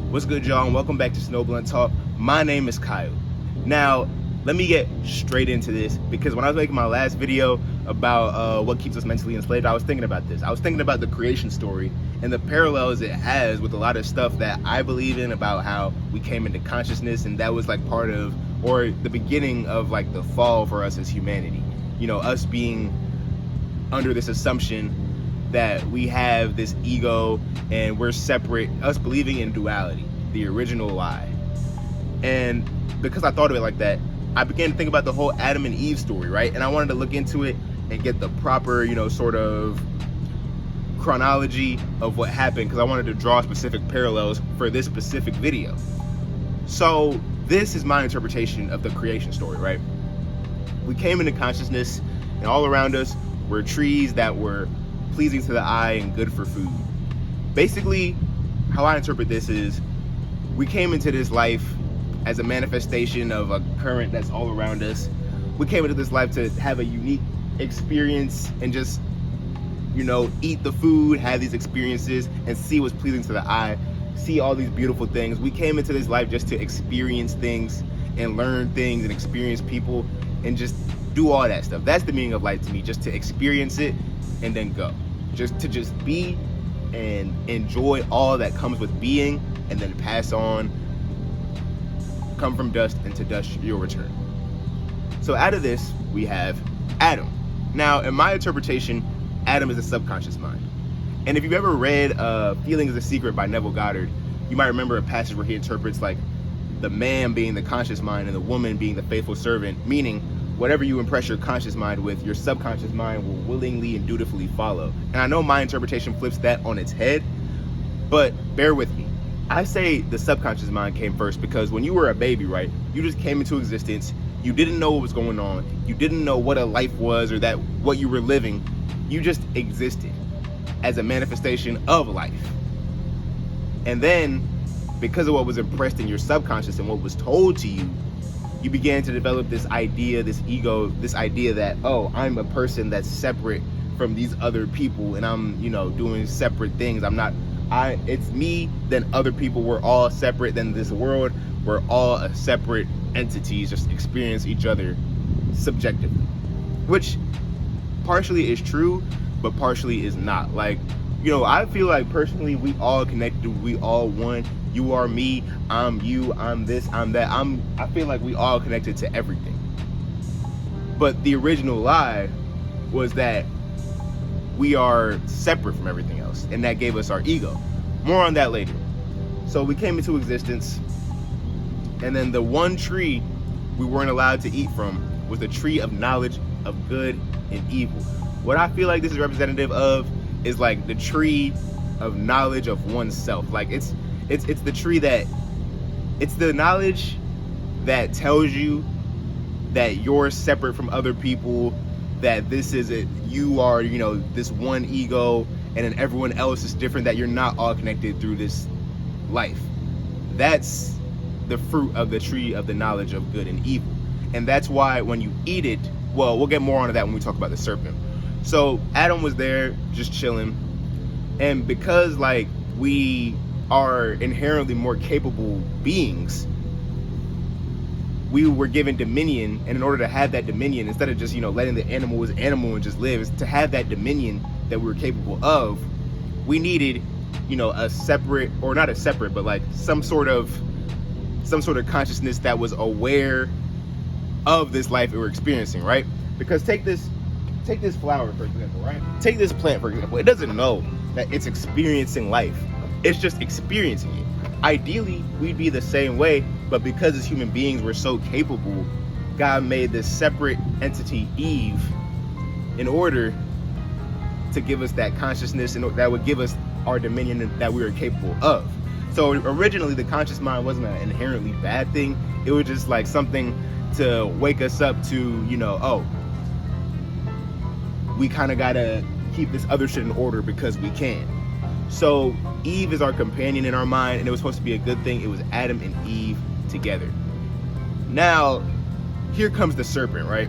What's good, y'all, and welcome back to Snow Blunt Talk. My name is Kyle. Now, let me get straight into this, because when I was making my last video about what keeps us mentally enslaved, I was thinking about this. I was thinking about the creation story and the parallels it has with a lot of stuff that I believe in about how we came into consciousness, and that was like part of, or the beginning of like the fall for us as humanity. You know, us being under this assumption that we have this ego and we're separate, us believing in duality, the original lie. And because I thought of it like that, I began to think about the whole Adam and Eve story, right? And I wanted to look into it and get the proper, sort of chronology of what happened, because I wanted to draw specific parallels for this specific video. So this is my interpretation of the creation story, right? We came into consciousness, and all around us were trees that were pleasing to the eye and good for food. Basically, how I interpret this is, we came into this life as a manifestation of a current that's all around us. We came into this life to have a unique experience and just, eat the food, have these experiences, and see what's pleasing to the eye, see all these beautiful things. We came into this life just to experience things and learn things and experience people and just do all that stuff. That's the meaning of life to me, just to experience it and then go. Just to be and enjoy all that comes with being, and then pass on. Come from dust, and to dust you'll return. So out of this, we have Adam. Now, in my interpretation, Adam is a subconscious mind. And if you've ever read Feeling is a Secret by Neville Goddard, you might remember a passage where he interprets like the man being the conscious mind and the woman being the faithful servant, meaning whatever you impress your conscious mind with, your subconscious mind will willingly and dutifully follow. And I know my interpretation flips that on its head, but bear with me. I say the subconscious mind came first because when you were a baby, right, you just came into existence. You didn't know what was going on. You didn't know what a life was or that what you were living. You just existed as a manifestation of life. And then, because of what was impressed in your subconscious and what was told to you, you began to develop this idea, this ego, this idea that, oh, I'm a person that's separate from these other people, and I'm, doing separate things. It's me, then other people. We're all separate. Then this world, we're all a separate entities, just experience each other subjectively, which partially is true, but partially is not. Like, I feel like personally, we all connected, we all one. You are me, I'm you, I'm this, I'm that. I feel like we all connected to everything. But the original lie was that we are separate from everything else, and that gave us our ego. More on that later. So we came into existence, and then the one tree we weren't allowed to eat from was the tree of knowledge of good and evil. What I feel like this is representative of is like the tree of knowledge of oneself. Like it's the tree that, it's the knowledge that tells you that you're separate from other people, that this is it, you are, this one ego, and then everyone else is different, that you're not all connected through this life. That's the fruit of the tree of the knowledge of good and evil. And that's why when you eat it, well, we'll get more onto that when we talk about the serpent. So Adam was there just chilling, and because like we are inherently more capable beings, we were given dominion. And in order to have that dominion, instead of just letting the animal as animal and just live, is to have that dominion that we were capable of, we needed a separate, or not a separate, but like some sort of consciousness that was aware of this life we were experiencing, right? Because take this flower, for example, right? Take this plant, for example. It doesn't know that it's experiencing life. It's just experiencing it. Ideally, we'd be the same way, but because as human beings we're so capable, God made this separate entity, Eve, in order to give us that consciousness, and that would give us our dominion that we were capable of. So originally, the conscious mind wasn't an inherently bad thing. It was just like something to wake us up to, oh, we kind of gotta keep this other shit in order because we can. So Eve is our companion in our mind, and it was supposed to be a good thing. It was Adam and Eve together. Now, here comes the serpent, right?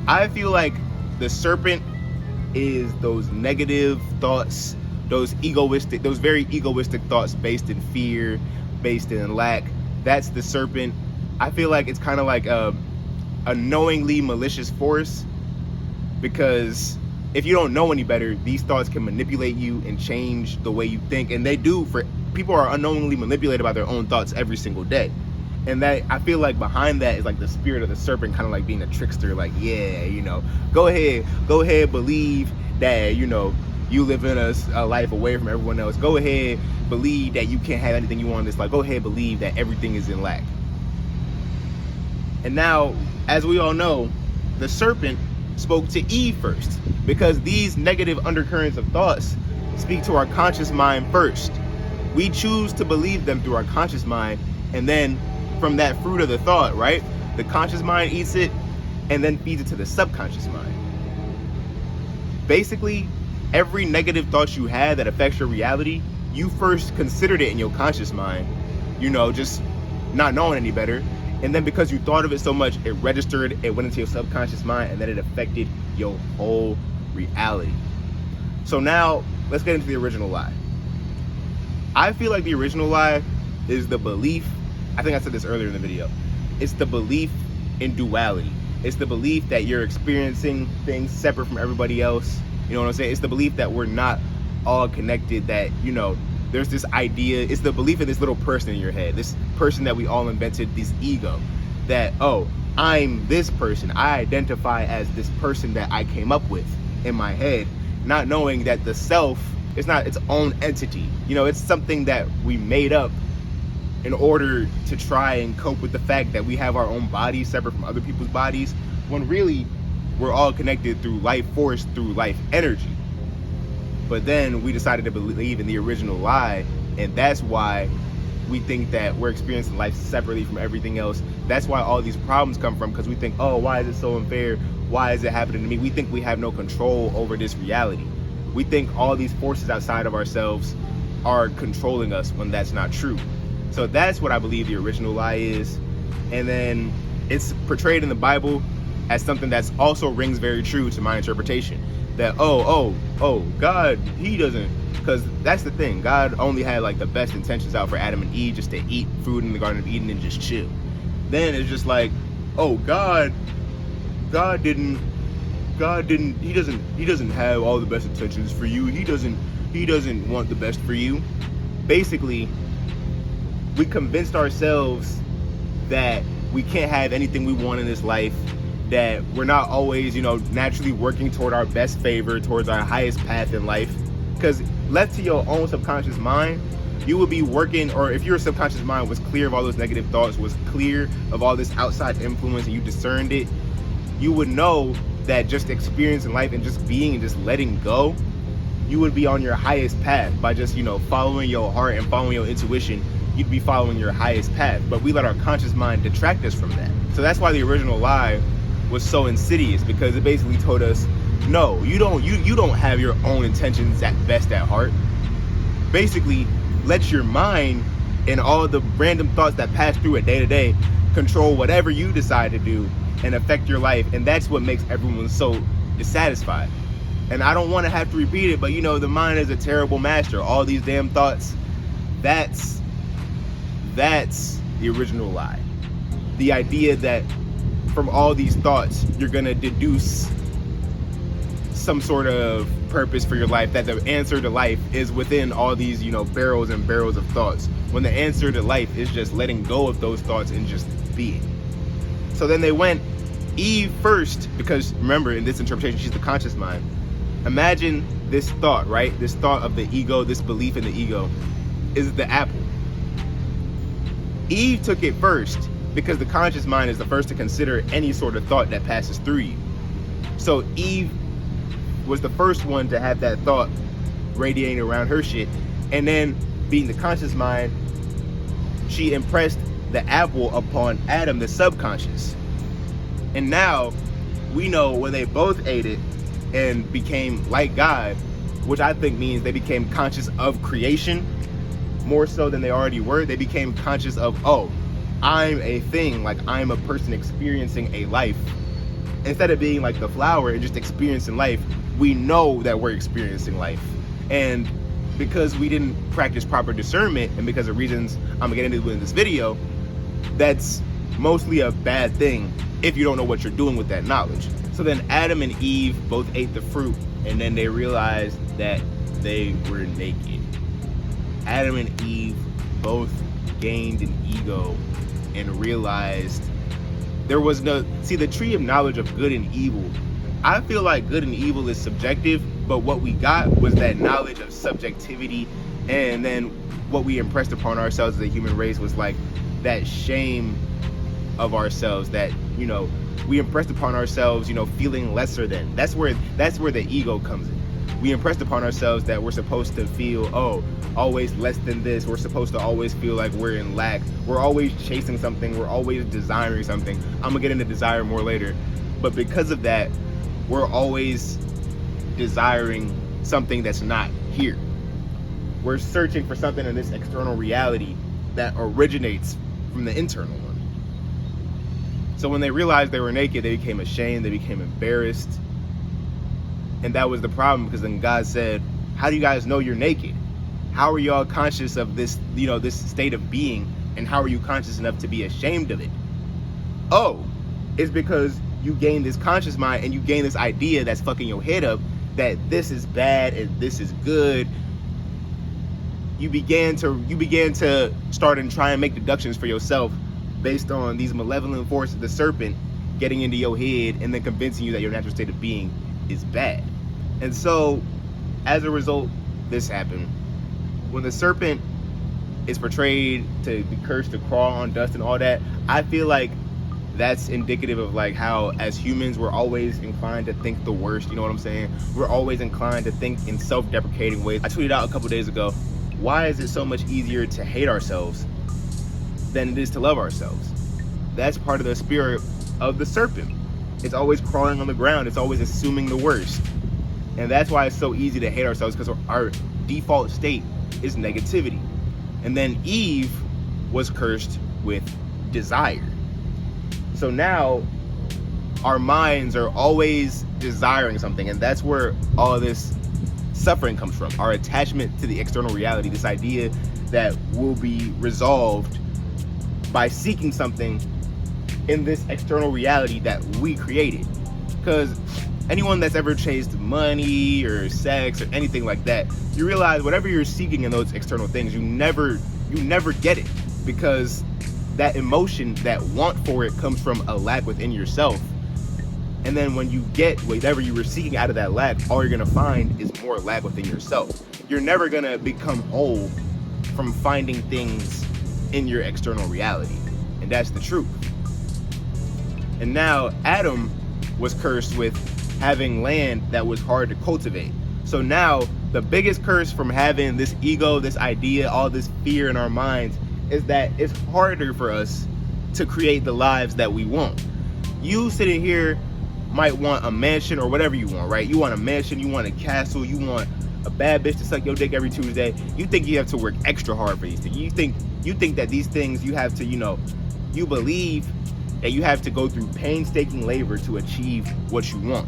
I feel like the serpent is those negative thoughts those very egoistic thoughts based in fear, based in lack. That's the serpent. I feel like it's kind of like a knowingly malicious force, because if you don't know any better, these thoughts can manipulate you and change the way you think. And they do. For people are unknowingly manipulated by their own thoughts every single day. And that, I feel like behind that is like the spirit of the serpent, kind of like being a trickster. Like, yeah, go ahead, believe that, you live in a life away from everyone else. Go ahead, believe that you can't have anything you want in this life. Go ahead, believe that everything is in lack. And now, as we all know, the serpent spoke to Eve first, because these negative undercurrents of thoughts speak to our conscious mind first. We choose to believe them through our conscious mind, and then from that fruit of the thought, right, the conscious mind eats it and then feeds it to the subconscious mind. Basically, every negative thought you had that affects your reality, you first considered it in your conscious mind, just not knowing any better. And then because you thought of it so much, it registered, it went into your subconscious mind, and then it affected your whole reality. So now, let's get into the original lie. I feel like the original lie is the belief, I think I said this earlier in the video, it's the belief in duality. It's the belief that you're experiencing things separate from everybody else. You know what I'm saying? It's the belief that we're not all connected, that, there's this idea, it's the belief in this little person in your head, this person that we all invented, this ego, that, oh, I'm this person. I identify as this person that I came up with in my head, not knowing that the self is not its own entity. It's something that we made up in order to try and cope with the fact that we have our own bodies separate from other people's bodies, when really we're all connected through life force, through life energy. But then we decided to believe in the original lie, and that's why we think that we're experiencing life separately from everything else. That's why all these problems come from, because we think, oh, why is it so unfair? Why is it happening to me? We think we have no control over this reality. We think all these forces outside of ourselves are controlling us, when that's not true. So that's what I believe the original lie is. And then it's portrayed in the Bible as something that's also rings very true to my interpretation. That, God, he doesn't, because that's the thing. God only had like the best intentions out for Adam and Eve, just to eat food in the Garden of Eden and just chill. Then it's just like, oh, God didn't, he doesn't have all the best intentions for you. He doesn't want the best for you. Basically, we convinced ourselves that we can't have anything we want in this life, that we're not always, naturally working toward our best favor, towards our highest path in life. Because left to your own subconscious mind, you would be working, or if your subconscious mind was clear of all those negative thoughts, was clear of all this outside influence, and you discerned it, you would know that just experiencing life and just being and just letting go, you would be on your highest path by just, following your heart and following your intuition. You'd be following your highest path. But we let our conscious mind detract us from that. So that's why the original lie was so insidious, because it basically told us, no, you don't have your own intentions at best at heart. Basically, let your mind and all the random thoughts that pass through it day to day control whatever you decide to do and affect your life. And that's what makes everyone so dissatisfied. And I don't want to have to repeat it, but the mind is a terrible master. All these damn thoughts, that's the original lie. The idea that from all these thoughts, you're going to deduce some sort of purpose for your life, that the answer to life is within all these, barrels and barrels of thoughts, when the answer to life is just letting go of those thoughts and just being. So then they went Eve first, because remember, in this interpretation, she's the conscious mind. Imagine this thought, right? This thought of the ego, this belief in the ego, is the apple. Eve took it first, because the conscious mind is the first to consider any sort of thought that passes through you. So Eve was the first one to have that thought radiating around her shit. And then, being the conscious mind, she impressed the apple upon Adam, the subconscious. And now, we know when they both ate it and became like God, which I think means they became conscious of creation, more so than they already were. They became conscious of, oh, I'm a thing, like I'm a person experiencing a life. Instead of being like the flower and just experiencing life, we know that we're experiencing life. And because we didn't practice proper discernment, and because of reasons I'm gonna get into in this video, that's mostly a bad thing if you don't know what you're doing with that knowledge. So then Adam and Eve both ate the fruit, and then they realized that they were naked. Adam and Eve both gained an ego and realized there was no, see, the tree of knowledge of good and evil, I feel like good and evil is subjective, but what we got was that knowledge of subjectivity, and then what we impressed upon ourselves as a human race was like that shame of ourselves, that, you know, we impressed upon ourselves, you know, feeling lesser than. That's where the ego comes in. We impressed upon ourselves that we're supposed to feel, oh, always less than this. We're supposed to always feel like we're in lack. We're always chasing something. We're always desiring something. I'm gonna get into desire more later. But because of that, we're always desiring something that's not here. We're searching for something in this external reality that originates from the internal one. So when they realized they were naked, they became ashamed, they became embarrassed. And that was the problem, because then God said, how do you guys know you're naked? How are y'all conscious of this, you know, this state of being? And how are you conscious enough to be ashamed of it? Oh, it's because you gain this conscious mind and you gain this idea that's fucking your head up, that this is bad and this is good. You began to start and try and make deductions for yourself based on these malevolent forces, the serpent getting into your head and then convincing you that your natural state of being is bad. And so as a result, this happened. When the serpent is portrayed to be cursed to crawl on dust and all that, I feel like that's indicative of like how as humans we're always inclined to think the worst, you know what I'm saying? We're always inclined to think in self-deprecating ways. I tweeted out a couple days ago, why is it so much easier to hate ourselves than it is to love ourselves? That's part of the spirit of the serpent. It's always crawling on the ground. It's always assuming the worst. And that's why it's so easy to hate ourselves, because our default state is negativity. And then Eve was cursed with desire. So now our minds are always desiring something, and that's where all this suffering comes from. Our attachment to the external reality, this idea that will be resolved by seeking something in this external reality that we created. Because anyone that's ever chased money or sex or anything like that, you realize whatever you're seeking in those external things, you never get it, because that emotion, that want for it, comes from a lack within yourself. And then when you get whatever you were seeking out of that lack, all you're gonna find is more lack within yourself. You're never gonna become whole from finding things in your external reality. And that's the truth. And now Adam was cursed with having land that was hard to cultivate. So now the biggest curse from having this ego, this idea, all this fear in our minds, is that it's harder for us to create the lives that we want. You sitting here might want a mansion or whatever you want, right? You want a mansion, you want a castle, you want a bad bitch to suck your dick every Tuesday. You think you have to work extra hard for these things. You think that these things you have to, you believe that you have to go through painstaking labor to achieve what you want.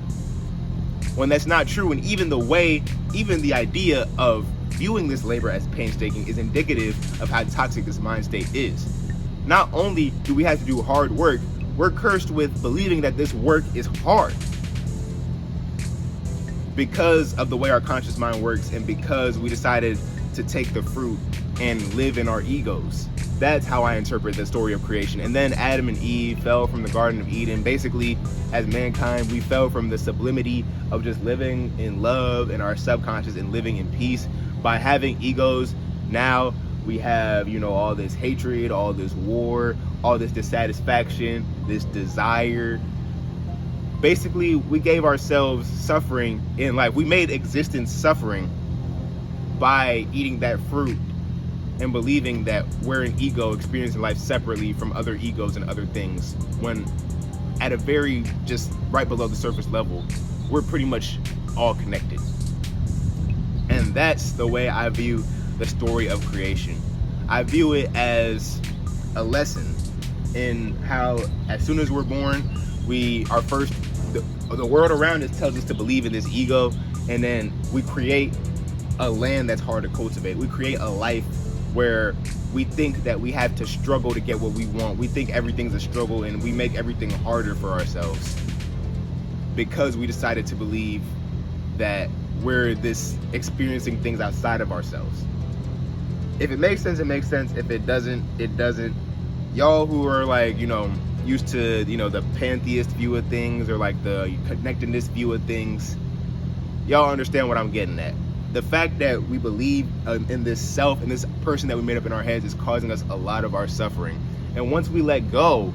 When that's not true, and even the idea of viewing this labor as painstaking is indicative of how toxic this mind state is. Not only do we have to do hard work, we're cursed with believing that this work is hard because of the way our conscious mind works, and because we decided to take the fruit and live in our egos. That's how I interpret the story of creation. And then Adam and Eve fell from the Garden of Eden. Basically, as mankind, we fell from the sublimity of just living in love in our subconscious and living in peace. By having egos, now we have, all this hatred, all this war, all this dissatisfaction, this desire. Basically, we gave ourselves suffering in life. We made existence suffering by eating that fruit and believing that we're an ego experiencing life separately from other egos and other things, when at a very just right below the surface level, we're pretty much all connected. And that's the way I view the story of creation. I view it as a lesson in how as soon as we're born, the world around us tells us to believe in this ego, and then we create a land that's hard to cultivate. We create a life where we think that we have to struggle to get what we want. We think everything's a struggle, and we make everything harder for ourselves because we decided to believe that we're experiencing things outside of ourselves. If it makes sense, it makes sense. If it doesn't, it doesn't. Y'all who are like, used to, the pantheist view of things, or like the connectedness view of things, y'all understand what I'm getting at. The fact that we believe in this self and this person that we made up in our heads is causing us a lot of our suffering. And once we let go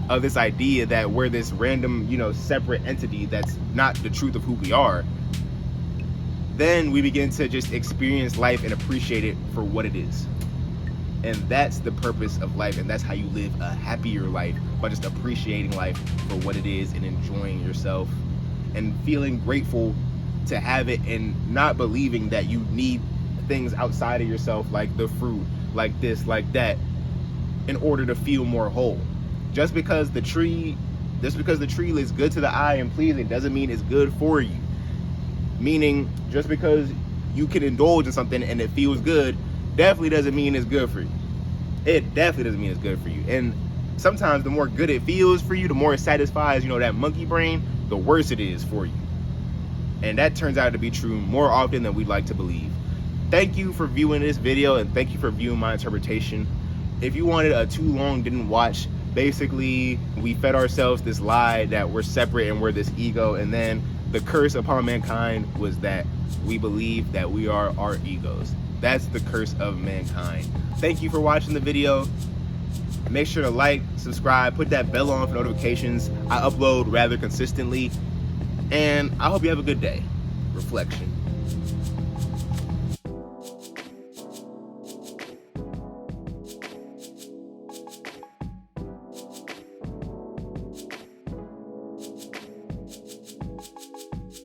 of this idea that we're this random, separate entity that's not the truth of who we are, then we begin to just experience life and appreciate it for what it is. And that's the purpose of life, and that's how you live a happier life, by just appreciating life for what it is and enjoying yourself and feeling grateful to have it, and not believing that you need things outside of yourself, like the fruit, like this, like that, in order to feel more whole. Just because the tree is good to the eye and pleasing doesn't mean it's good for you. Meaning, just because you can indulge in something and it feels good, definitely doesn't mean it's good for you. It definitely doesn't mean it's good for you. And sometimes the more good it feels for you, the more it satisfies, that monkey brain, the worse it is for you. And that turns out to be true more often than we'd like to believe. Thank you for viewing this video, and thank you for viewing my interpretation. If you wanted a too long didn't watch, basically we fed ourselves this lie that we're separate and we're this ego, and then the curse upon mankind was that we believe that we are our egos. That's the curse of mankind. Thank you for watching the video. Make sure to like, subscribe, put that bell on for notifications. I upload rather consistently. And I hope you have a good day. Reflection.